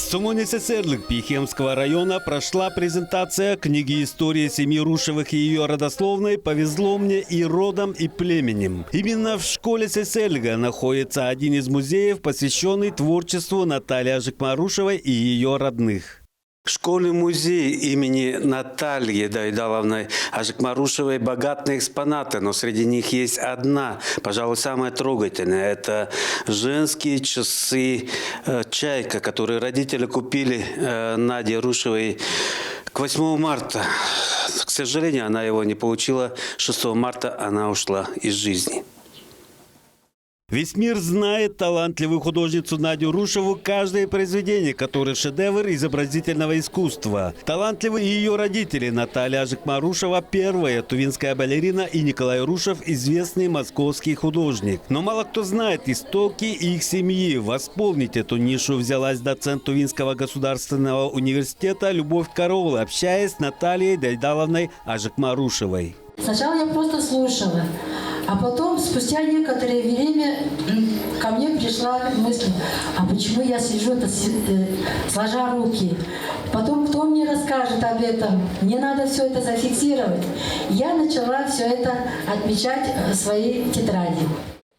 Сумоне-Сесерлык Пихемского района прошла презентация книги истории семьи Рушевых и ее родословной «Повезло мне и родом, и племенем». Именно в школе Сесерлыга находится один из музеев, посвященный творчеству Натальи Ажикмарушевой и ее родных. Школе-музей имени Натальи Дайдаловны Ажикмарушевой богатые экспонаты, но среди них есть одна, пожалуй, самая трогательная. Это женские часы «Чайка», которые родители купили Наде Рушевой к 8 марта. К сожалению, она его не получила. 6 марта она ушла из жизни. Весь мир знает талантливую художницу Надю Рушеву, каждое произведение, которое шедевр изобразительного искусства. Талантливы и ее родители. Наталья Ажикмарушева – первая тувинская балерина, и Николай Рушев – известный московский художник. Но мало кто знает истоки их семьи. Восполнить эту нишу взялась доцент Тувинского государственного университета Любовь Караула, общаясь с Натальей Дайдаловной Ажикмарушевой. Сначала я просто слушала, а потом, спустя некоторое время, ко мне пришла мысль, а почему я сижу, сложа руки? Потом, кто мне расскажет об этом? Мне надо все это зафиксировать. Я начала все это отмечать в своей тетради.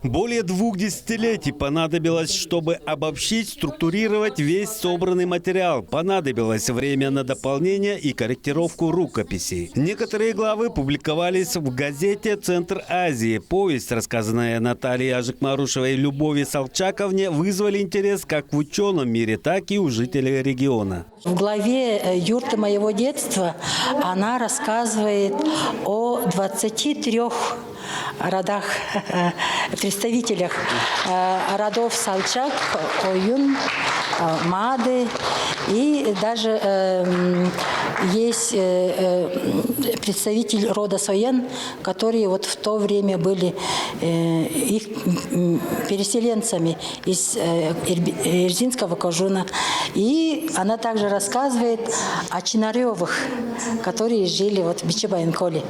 Более 2 десятилетий понадобилось, чтобы обобщить, структурировать весь собранный материал. Понадобилось время на дополнение и корректировку рукописи. Некоторые главы публиковались в газете «Центр Азии». Повесть, рассказанная Натальей Ажикмарушевой Любови Салчаковне, вызвали интерес как в ученом мире, так и у жителей региона. В главе «Юрты моего детства» она рассказывает о 23 родах, представителях родов Салчак, Оюн, Мады, и даже есть представитель рода Соен, которые вот в то время были их переселенцами из Эрзинского Кожуна. И она также рассказывает о Чинаревых, которые жили вот в Бичебайнколе.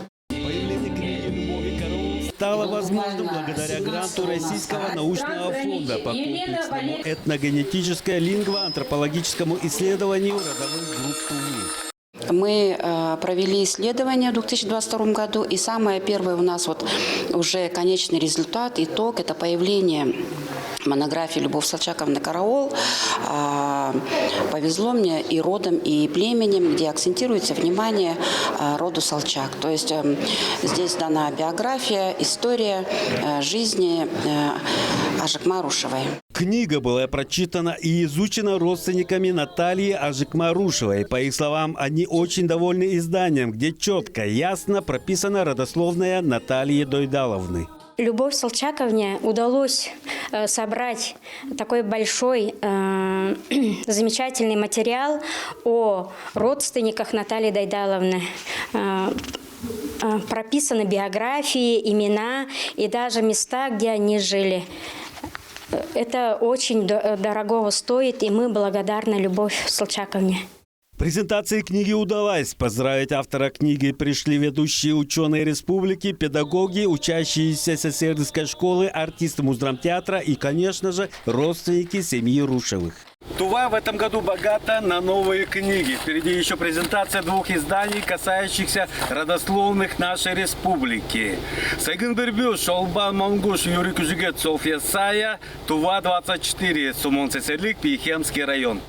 Стало возможным благодаря гранту Российского научного фонда по комплексному этногенетическому лингвоантропологическому исследованию родовых групп Тувы. Мы провели исследование в 2022 году, и самое первое у нас вот уже конечный результат, итог – это появление монографии Любовь Салчаковны Караул «Повезло мне и родом, и племенем», где акцентируется внимание роду Салчак. То есть здесь дана биография, история жизни Ажикмарушевой. Книга была прочитана и изучена родственниками Натальи Ажикмарушевой. По их словам, они очень довольны изданием, где четко, ясно прописана родословная Натальи Дайдаловны. Любовь Салчаковне удалось собрать такой большой, замечательный материал о родственниках Натальи Дайдаловны. Прописаны биографии, имена и даже места, где они жили. Это очень дорогого стоит, и мы благодарны Любовь Салчаковне. Презентация книги удалась. Поздравить автора книги пришли ведущие ученые республики, педагоги, учащиеся Сесерлыгской школы, артисты Муздрамтеатра и, конечно же, родственники семьи Рушевых. Тува в этом году богата на новые книги. Впереди еще презентация 2 изданий, касающихся родословных нашей республики. Сайгын Бербю, Шолбан Монгуш, Юрий Кужигет, Софья Сая, Тува 24, Сумон-Сесерлык, Пихемский район.